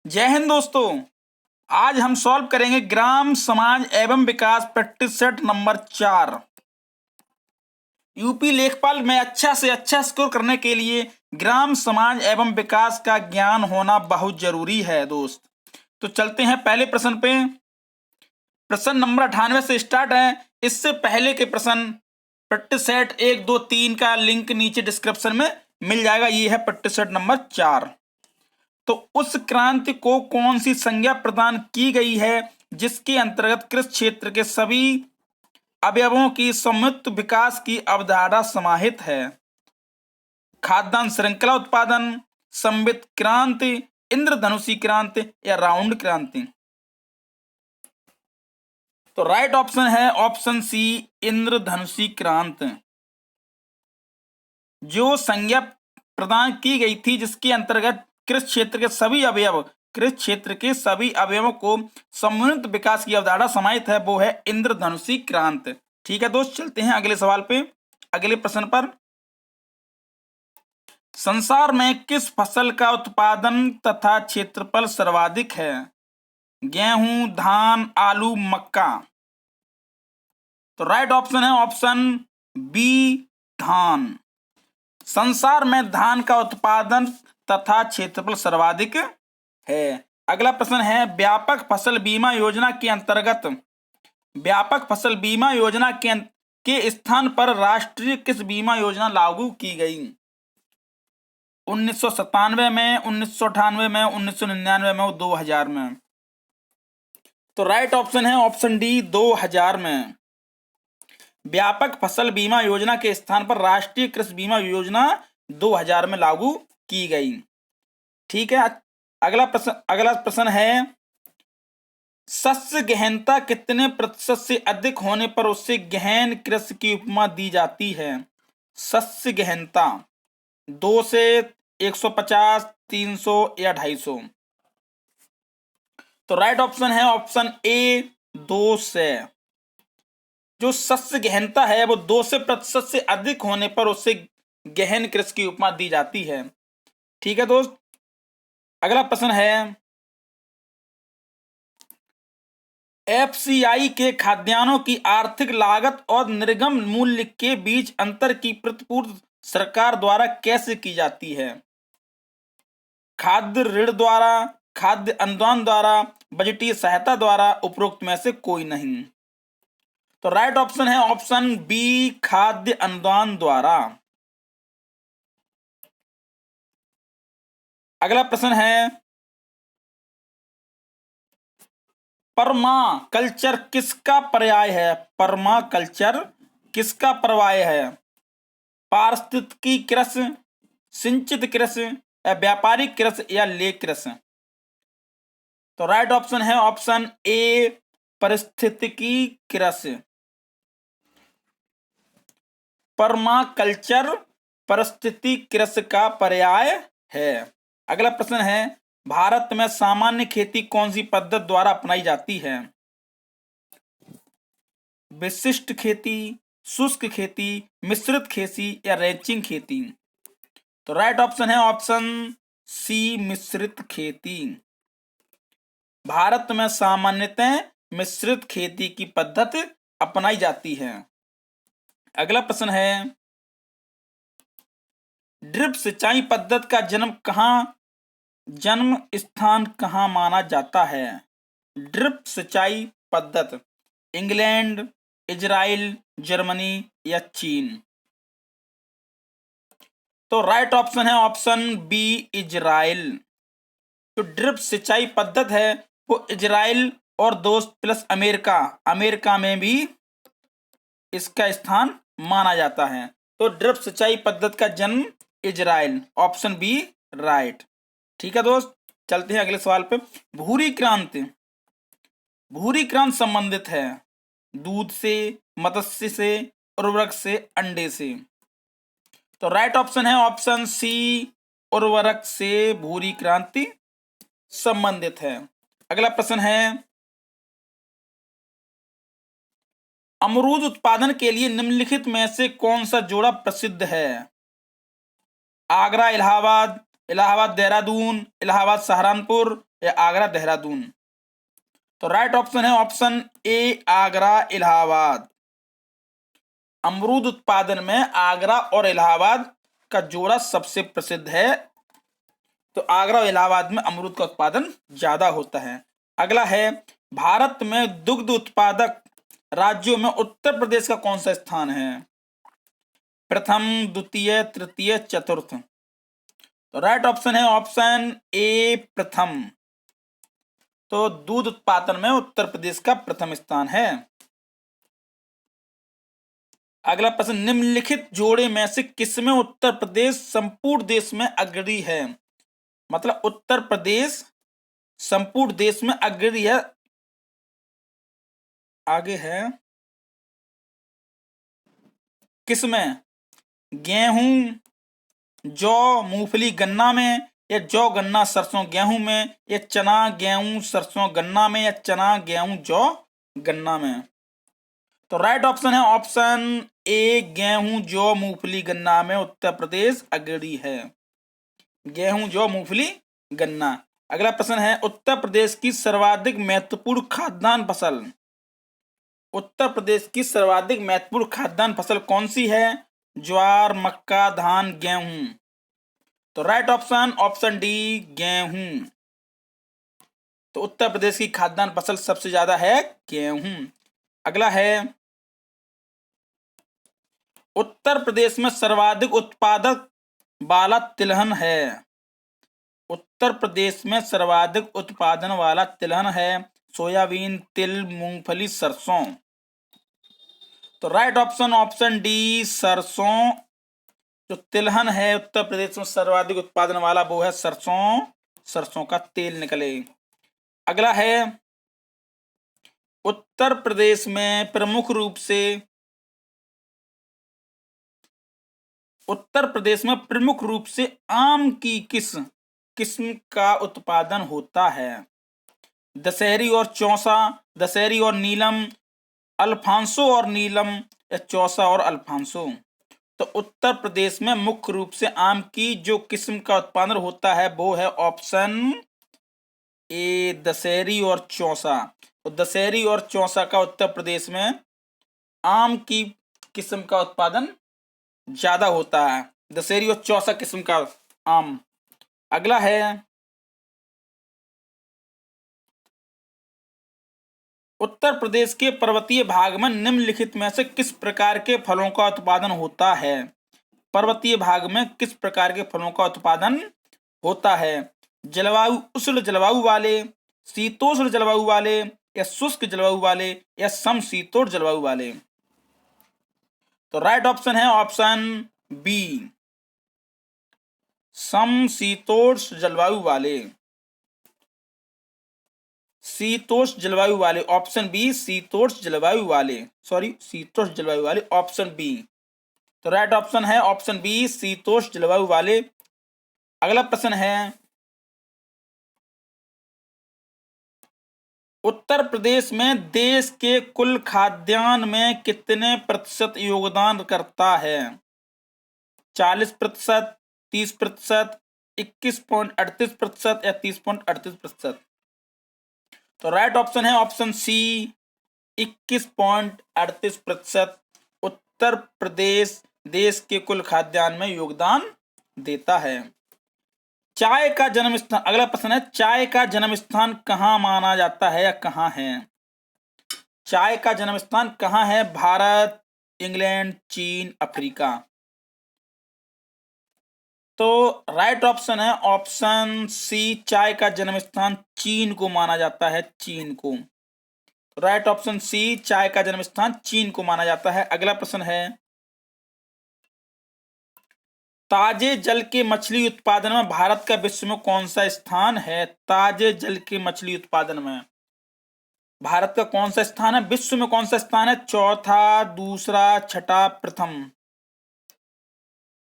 जय हिंद दोस्तों। आज हम सॉल्व करेंगे ग्राम समाज एवं विकास प्रैक्टिस सेट नंबर 4। यूपी लेखपाल में अच्छा से अच्छा स्कोर करने के लिए ग्राम समाज एवं विकास का ज्ञान होना बहुत जरूरी है दोस्त। तो चलते हैं पहले प्रश्न पे। प्रश्न नंबर 98 से स्टार्ट है। इससे पहले के प्रश्न प्रैक्टिस सेट 1, 2, 3 का लिंक नीचे डिस्क्रिप्शन में मिल जाएगा। ये है प्रैक्टिस सेट नंबर 4। तो उस क्रांति को कौन सी संज्ञा प्रदान की गई है जिसके अंतर्गत कृषि क्षेत्र के सभी अवयवों की संयुक्त विकास की अवधारणा समाहित है? खाद्यान्न श्रृंखला उत्पादन, समन्वित क्रांति, इंद्रधनुषी क्रांति या राउंड क्रांति? तो राइट ऑप्शन है ऑप्शन सी, इंद्रधनुषी क्रांति। जो संज्ञा प्रदान की गई थी जिसके अंतर्गत कृषि क्षेत्र के सभी अवयवों को समन्वित विकास की अवधारणा समाहित है, वो है इंद्रधनुषी क्रांति। ठीक है दोस्त, चलते हैं अगले सवाल पे, अगले प्रश्न पर। संसार में किस फसल का उत्पादन तथा क्षेत्रफल सर्वाधिक है? गेहूं, धान, आलू, मक्का? तो राइट ऑप्शन है ऑप्शन बी, धान। संसार में धान का उत्पादन तथा क्षेत्रफल सर्वाधिक है। अगला प्रश्न है, व्यापक फसल बीमा योजना के अंतर्गत व्यापक फसल बीमा योजना के स्थान पर राष्ट्रीय किस बीमा योजना लागू की गई? 1997 में, 1998 में, 1999 में और 2000 में? तो राइट ऑप्शन है ऑप्शन डी, 2000 में। व्यापक फसल बीमा योजना के स्थान पर राष्ट्रीय कृषि बीमा योजना 2000 में लागू की गई। ठीक है, अगला प्रश्न है, शस्य गहनता कितने प्रतिशत से अधिक होने पर उससे गहन कृषि की उपमा दी जाती है? शस्य गहनता 2 से 150, 300 या 250? तो राइट ऑप्शन है ऑप्शन ए, 2 से। जो शस्य गहनता है वो 200% से अधिक होने पर उससे गहन कृषि की उपमा दी जाती है। ठीक है दोस्त, अगला प्रश्न है, एफसीआई के खाद्यान्नों की आर्थिक लागत और निर्गम मूल्य के बीच अंतर की प्रतिपूर्ति सरकार द्वारा कैसे की जाती है? खाद्य ऋण द्वारा, खाद्य अनुदान द्वारा, बजटीय सहायता द्वारा, उपरोक्त में से कोई नहीं? तो राइट ऑप्शन है ऑप्शन बी, खाद्य अनुदान द्वारा। अगला प्रश्न है, परमाकल्चर किसका पर्याय है? परमाकल्चर किसका पर्याय है? पारिस्थितिकी कृषि, सिंचित कृषि या व्यापारिक कृषि या लेख कृषि? तो राइट ऑप्शन है ऑप्शन ए, पारिस्थितिकी कृषि। परमाकल्चर पारिस्थितिकी कृषि का पर्याय है। अगला प्रश्न है, भारत में सामान्य खेती कौन सी पद्धति द्वारा अपनाई जाती है? विशिष्ट खेती, शुष्क खेती, मिश्रित खेती या रैंचिंग खेती? तो राइट ऑप्शन है ऑप्शन सी, मिश्रित खेती। भारत में सामान्यतः मिश्रित खेती की पद्धति अपनाई जाती है। अगला प्रश्न है, ड्रिप सिंचाई पद्धति का जन्म स्थान कहाँ माना जाता है? ड्रिप सिंचाई पद्धति इंग्लैंड, इजराइल, जर्मनी या चीन? तो राइट ऑप्शन है ऑप्शन बी, इजराइल। तो ड्रिप सिंचाई पद्धति है वो इजराइल और दोस्त प्लस अमेरिका में भी इसका स्थान माना जाता है। तो ड्रिप सिंचाई पद्धति का जन्म इजराइल, ऑप्शन बी राइट। ठीक है दोस्त, चलते हैं अगले सवाल पे। भूरी क्रांति संबंधित है दूध से, मत्स्य से, उर्वरक से, अंडे से? तो राइट ऑप्शन है ऑप्शन सी, उर्वरक से भूरी क्रांति संबंधित है। अगला प्रश्न है, अमरूद उत्पादन के लिए निम्नलिखित में से कौन सा जोड़ा प्रसिद्ध है? आगरा इलाहाबाद, इलाहाबाद देहरादून, इलाहाबाद सहारनपुर, या आगरा देहरादून? तो राइट ऑप्शन है ऑप्शन ए आगरा इलाहाबाद। अमरूद उत्पादन में आगरा और इलाहाबाद का जोड़ा सबसे प्रसिद्ध है। तो आगरा और इलाहाबाद में अमरूद का उत्पादन ज्यादा होता है। अगला है, भारत में दुग्ध उत्पादक राज्यों में उत्तर प्रदेश का कौन सा स्थान है? प्रथम, द्वितीय, तृतीय, चतुर्थ? तो राइट ऑप्शन है ऑप्शन ए प्रथम। तो दूध उत्पादन में उत्तर प्रदेश का प्रथम स्थान है। अगला प्रश्न, निम्नलिखित जोड़े में से किसमें उत्तर प्रदेश संपूर्ण देश में अग्रणी है? मतलब उत्तर प्रदेश संपूर्ण देश में अग्रणी है। आगे है किसमें? गेहूं, जौ, मूंगफली, गन्ना में, या जौ, गन्ना, सरसों, गेहूं में, या चना, गेहूं, सरसों, गन्ना में, या चना, गेहूं, जौ, गन्ना में? तो राइट ऑप्शन है ऑप्शन ए गेहूं, जौ, मूंगफली, गन्ना में उत्तर प्रदेश अग्रणी है। गेहूं, जौ, मूंगफली, गन्ना। अगला प्रश्न है, उत्तर प्रदेश की सर्वाधिक महत्वपूर्ण खाद्यान्न फसल। उत्तर प्रदेश की सर्वाधिक महत्वपूर्ण खाद्यान्न फसल कौन सी है? ज्वार, मक्का, धान, गेहूं? तो राइट ऑप्शन ऑप्शन डी गेहूं। तो उत्तर प्रदेश की खाद्यान्न फसल सबसे ज्यादा है गेहूं। अगला है, उत्तर प्रदेश में सर्वाधिक उत्पादक वाला तिलहन है। उत्तर प्रदेश में सर्वाधिक उत्पादन वाला तिलहन है सोयाबीन, तिल, मूंगफली, सरसों? तो राइट ऑप्शन ऑप्शन डी सरसों। जो तिलहन है उत्तर प्रदेश में सर्वाधिक उत्पादन वाला वो है सरसों, सरसों का तेल निकले। अगला है, उत्तर प्रदेश में प्रमुख रूप से आम की किस किस्म का उत्पादन होता है? दशहरी और चौसा, दशहरी और नीलम, अल्फांसो और नीलम, या चौसा और अल्फांसो? तो उत्तर प्रदेश में मुख्य रूप से आम की जो किस्म का उत्पादन होता है वो है ऑप्शन ए दशहरी और चौसा। तो दशहरी और चौसा का उत्तर प्रदेश में आम की किस्म का उत्पादन ज्यादा होता है, दशहरी और चौसा किस्म का आम। अगला है, उत्तर प्रदेश के पर्वतीय भाग में निम्नलिखित में से किस प्रकार के फलों का उत्पादन होता है? पर्वतीय भाग में किस प्रकार के फलों का उत्पादन होता है? जलवायु उष्ण जलवायु वाले, शीतोष्ण जलवायु वाले, या शुष्क जलवायु वाले, या समशीतोष्ण जलवायु वाले? तो राइट ऑप्शन है ऑप्शन बी समशीतोष्ण जलवायु वाले। शीतोष्ण जलवायु वाले, ऑप्शन बी शीतोष्ण जलवायु वाले, सॉरी शीतोष्ण जलवायु वाले, ऑप्शन बी। तो राइट ऑप्शन है ऑप्शन बी शीतोष्ण जलवायु वाले। अगला प्रश्न है, उत्तर प्रदेश में देश के कुल खाद्यान्न में कितने प्रतिशत योगदान करता है? 40%, 30%, 21.38% या 30.38%? तो राइट ऑप्शन है ऑप्शन सी 21.38%। उत्तर प्रदेश देश के कुल खाद्यान्न में योगदान देता है। चाय का जन्म स्थान, अगला प्रश्न है, चाय का जन्म स्थान कहाँ माना जाता है या कहाँ है? चाय का जन्म स्थान कहाँ है? भारत, इंग्लैंड, चीन, अफ्रीका? तो राइट ऑप्शन है ऑप्शन सी चाय का जन्म स्थान चीन को माना जाता है, चीन को। राइट ऑप्शन सी चाय का जन्म स्थान चीन को माना जाता है। अगला प्रश्न है, ताजे जल के मछली उत्पादन में भारत का विश्व में कौन सा स्थान है? ताजे जल के मछली उत्पादन में भारत का कौन सा स्थान है? विश्व में कौन सा स्थान है? चौथा, दूसरा, छठा, प्रथम?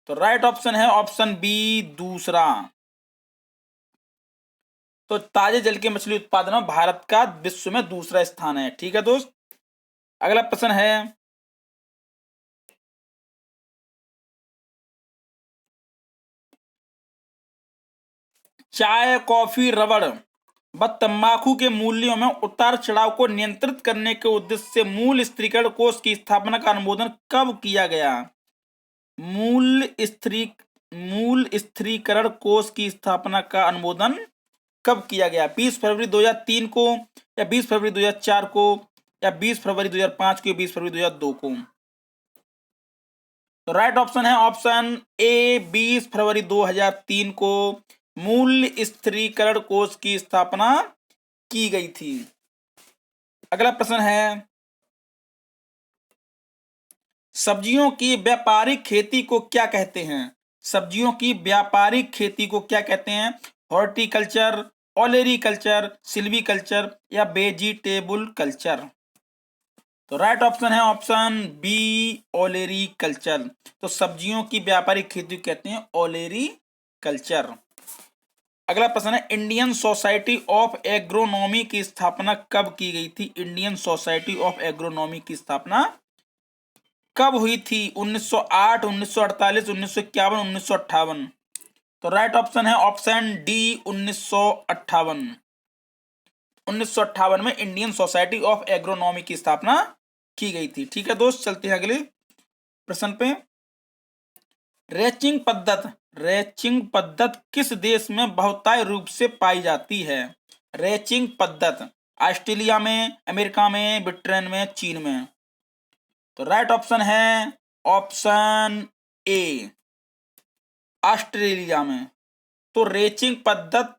तो राइट ऑप्शन है ऑप्शन बी दूसरा। तो ताजे जल के मछली उत्पादन में भारत का विश्व में दूसरा स्थान है। ठीक है दोस्त। अगला प्रश्न है, चाय, कॉफी, रबड़ व तंबाकू के मूल्यों में उतार चढ़ाव को नियंत्रित करने के उद्देश्य से मूल्य स्थिरीकरण कोष की स्थापना का अनुमोदन कब किया गया? मूल्य स्थिरीकरण कोष की स्थापना का अनुमोदन कब किया गया? 20 फरवरी 2003 को, या 20 फरवरी 2004 को, या 20 फरवरी 2005 को, या 20 फरवरी 2002 को? तो राइट ऑप्शन है ऑप्शन ए 20 फरवरी 2003 को मूल्य स्थिरीकरण कोष की स्थापना की गई थी। अगला प्रश्न है, सब्जियों की व्यापारिक खेती को क्या कहते हैं? सब्जियों की व्यापारिक खेती को क्या कहते हैं? हॉर्टिकल्चर, ओलेरीकल्चर, सिल्वीकल्चर, या वेजिटेबल कल्चर? तो राइट ऑप्शन है ऑप्शन बी ओलेरीकल्चर। तो सब्जियों की व्यापारिक खेती कहते हैं ओलेरीकल्चर। अगला प्रश्न है, इंडियन सोसाइटी ऑफ एग्रोनॉमी की स्थापना कब की गई थी? इंडियन सोसाइटी ऑफ एग्रोनॉमी की स्थापना कब हुई थी? 1908, 1948, 1951, 1958? तो राइट ऑप्शन है ऑप्शन डी 1958। 1958 में इंडियन सोसाइटी ऑफ एग्रोनॉमी की स्थापना की गई थी। ठीक है दोस्त, चलते हैं अगले प्रश्न पे। रैंचिंग पद्धत किस देश में बहुतायत रूप से पाई जाती है? रैंचिंग पद्धत ऑस्ट्रेलिया में, अमेरिका में, ब्रिटेन में, चीन में? तो राइट ऑप्शन है ऑप्शन ए ऑस्ट्रेलिया में। तो रैंचिंग पद्धत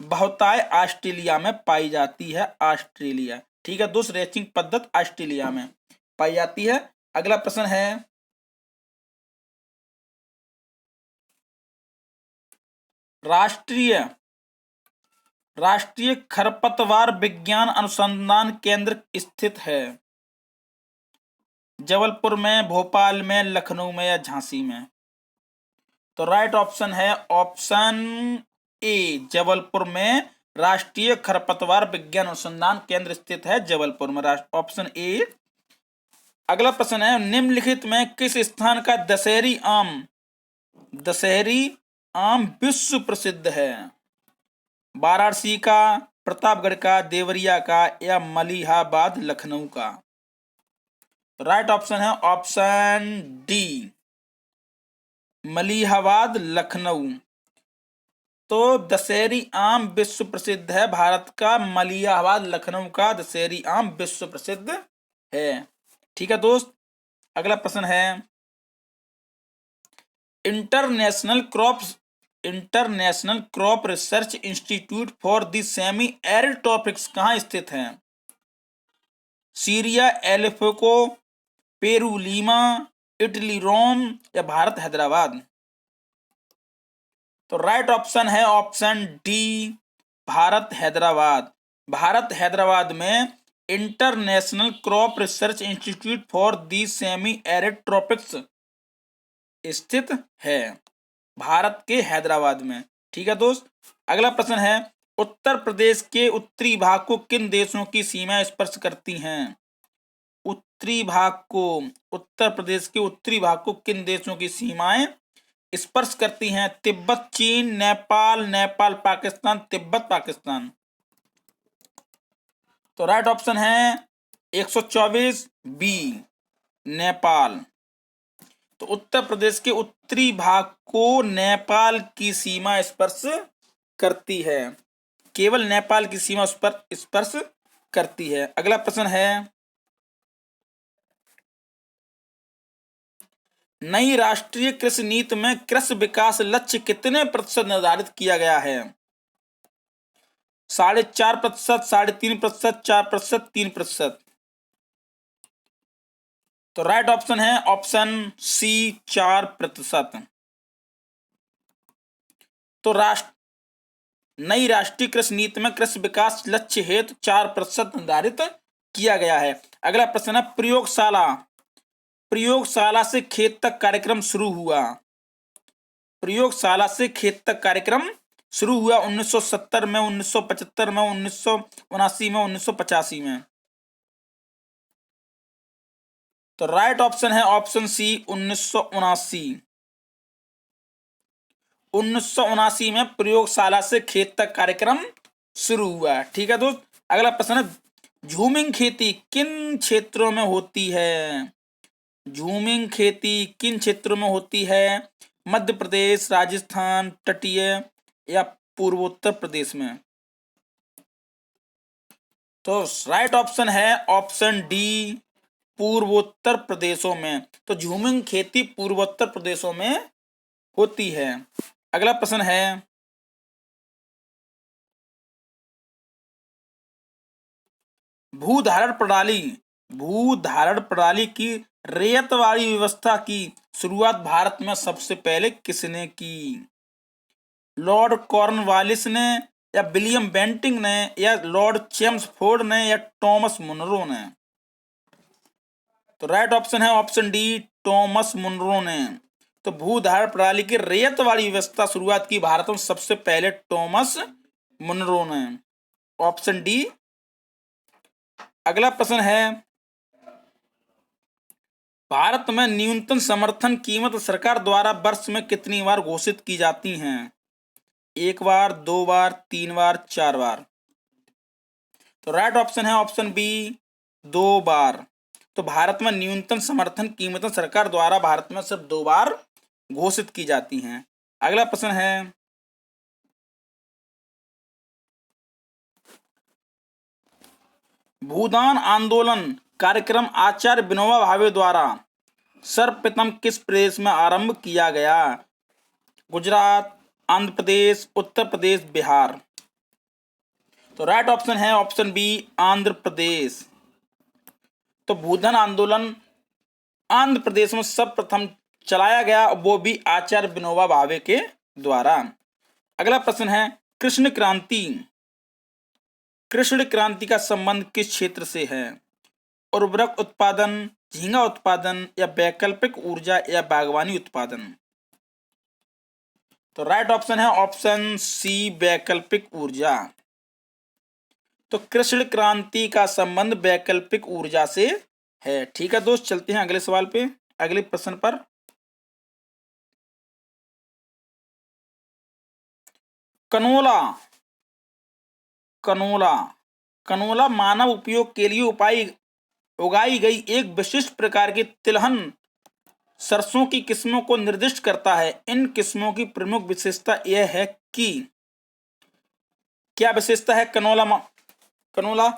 बहुतायत ऑस्ट्रेलिया में पाई जाती है, ऑस्ट्रेलिया। ठीक है दोस्त, रैंचिंग पद्धत ऑस्ट्रेलिया में पाई जाती है। अगला प्रश्न है, राष्ट्रीय खरपतवार विज्ञान अनुसंधान केंद्र स्थित है? जबलपुर में, भोपाल में, लखनऊ में, या झांसी में? तो राइट ऑप्शन है ऑप्शन ए जबलपुर में राष्ट्रीय खरपतवार विज्ञान अनुसंधान केंद्र स्थित है, जबलपुर में, ऑप्शन ए। अगला प्रश्न है, निम्नलिखित में किस स्थान का दशहरी आम विश्व प्रसिद्ध है? वाराणसी का, प्रतापगढ़ का, देवरिया का, या मलिहाबाद लखनऊ का? राइट ऑप्शन है ऑप्शन डी मलिहाबाद लखनऊ। तो दशहरी आम विश्व प्रसिद्ध है भारत का, मलिहाबाद लखनऊ का दशहरी आम विश्व प्रसिद्ध है। ठीक है दोस्त, अगला प्रश्न है, International Crop Research Institute for the Semi Arid Tropics कहाँ स्थित है? Syria, Aleppo, Peru, Lima, Italy, Rome, या भारत हैदराबाद? तो राइट ऑप्शन है ऑप्शन डी भारत हैदराबाद। भारत हैदराबाद में International Crop Research Institute for the Semi Arid Tropics स्थित है, भारत के हैदराबाद में। ठीक है दोस्त, अगला प्रश्न है, उत्तर प्रदेश के उत्तरी भाग को किन देशों की सीमाएं स्पर्श करती हैं? उत्तर प्रदेश के उत्तरी भाग को किन देशों की सीमाएं स्पर्श करती हैं? तिब्बत, चीन, नेपाल पाकिस्तान, तिब्बत पाकिस्तान? तो राइट ऑप्शन है 124 बी नेपाल। तो उत्तर प्रदेश के उत्तरी भाग को नेपाल की सीमा स्पर्श करती है, केवल नेपाल की सीमा उस पर स्पर्श करती है। अगला प्रश्न है, नई राष्ट्रीय कृषि नीति में कृषि विकास लक्ष्य कितने प्रतिशत निर्धारित किया गया है? 4.5%, 3.5%, 4%, 3%? तो राइट ऑप्शन है ऑप्शन सी 4%। तो नई राष्ट्रीय कृषि नीति में कृषि विकास लक्ष्य हेतु 4% निर्धारित किया गया है। अगला प्रश्न है, प्रयोगशाला से खेत तक कार्यक्रम शुरू हुआ। प्रयोगशाला से खेत तक कार्यक्रम शुरू हुआ 1970 में, 1975 में, 1979 में, 1985 में? तो राइट ऑप्शन है ऑप्शन सी 1979। 1979 में प्रयोगशाला से खेत तक कार्यक्रम शुरू हुआ। ठीक है दोस्त, अगला प्रश्न है, झूमिंग खेती किन क्षेत्रों में होती है? झूमिंग खेती किन क्षेत्रों में होती है? मध्य प्रदेश, राजस्थान, तटीय या पूर्वोत्तर प्रदेश में? तो राइट ऑप्शन है ऑप्शन डी, पूर्वोत्तर प्रदेशों में। तो झूमिंग खेती पूर्वोत्तर प्रदेशों में होती है। अगला प्रश्न है, भूधारण प्रणाली की रेत वाली व्यवस्था की शुरुआत भारत में सबसे पहले किसने की? लॉर्ड कॉर्नवालिस ने या विलियम बेंटिंग ने या लॉर्ड चेम्सफोर्ड ने या टॉमस मुनरो ने? तो राइट ऑप्शन है ऑप्शन डी, टॉमस मुनरो ने। तो भूधारण प्रणाली की रेत वाली व्यवस्था शुरुआत की भारत में सबसे पहले टॉमस मुनरो ने, ऑप्शन डी। अगला प्रश्न है, भारत में न्यूनतम समर्थन कीमत सरकार द्वारा वर्ष में कितनी बार घोषित की जाती हैं? एक बार, दो बार, तीन बार, चार बार? तो राइट ऑप्शन है ऑप्शन बी, दो बार। तो भारत में न्यूनतम समर्थन कीमतें सरकार द्वारा भारत में सिर्फ दो बार घोषित की जाती हैं। अगला प्रश्न है, भूदान आंदोलन कार्यक्रम आचार्य विनोबा भावे द्वारा सर्वप्रथम किस प्रदेश में आरंभ किया गया? गुजरात, आंध्र प्रदेश, उत्तर प्रदेश, बिहार? तो राइट ऑप्शन है ऑप्शन बी, आंध्र प्रदेश। तो भूदान आंदोलन आंध्र प्रदेश में सर्वप्रथम चलाया गया, वो भी आचार्य विनोबा भावे के द्वारा। अगला प्रश्न है, कृष्ण क्रांति का संबंध किस क्षेत्र से है? उर्वरक उत्पादन, झींगा उत्पादन या वैकल्पिक ऊर्जा या बागवानी उत्पादन? तो राइट ऑप्शन है ऑप्शन सी, वैकल्पिक ऊर्जा। तो कृष्ण क्रांति का संबंध वैकल्पिक ऊर्जा से है। ठीक है दोस्त, चलते हैं अगले सवाल पे, अगले प्रश्न पर। कनोला मानव उपयोग के लिए उगाई गई एक विशिष्ट प्रकार की तिलहन सरसों की किस्मों को निर्दिष्ट करता है। इन किस्मों की प्रमुख विशेषता यह है कि, क्या विशेषता है कनोला?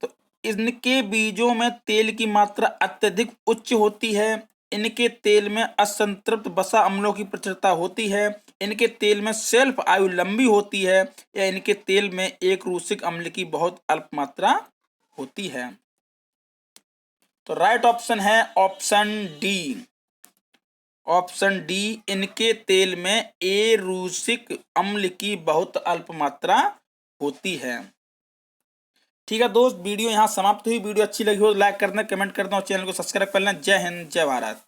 तो इनके बीजों में तेल की मात्रा अत्यधिक उच्च होती है, इनके तेल में असंतृप्त वसा अम्लों की प्रचुरता होती है, इनके तेल में शेल्फ आयु लंबी होती है, या इनके तेल में एक रूसिक अम्ल की बहुत अल्प मात्रा होती है? तो राइट ऑप्शन है ऑप्शन डी, इनके तेल में एरूसिक अम्ल की बहुत अल्प मात्रा होती है। ठीक है दोस्त, वीडियो यहाँ समाप्त हुई। वीडियो अच्छी लगी हो तो लाइक कर दें, कमेंट कर दें और चैनल को सब्सक्राइब कर लें। जय हिंद, जय भारत।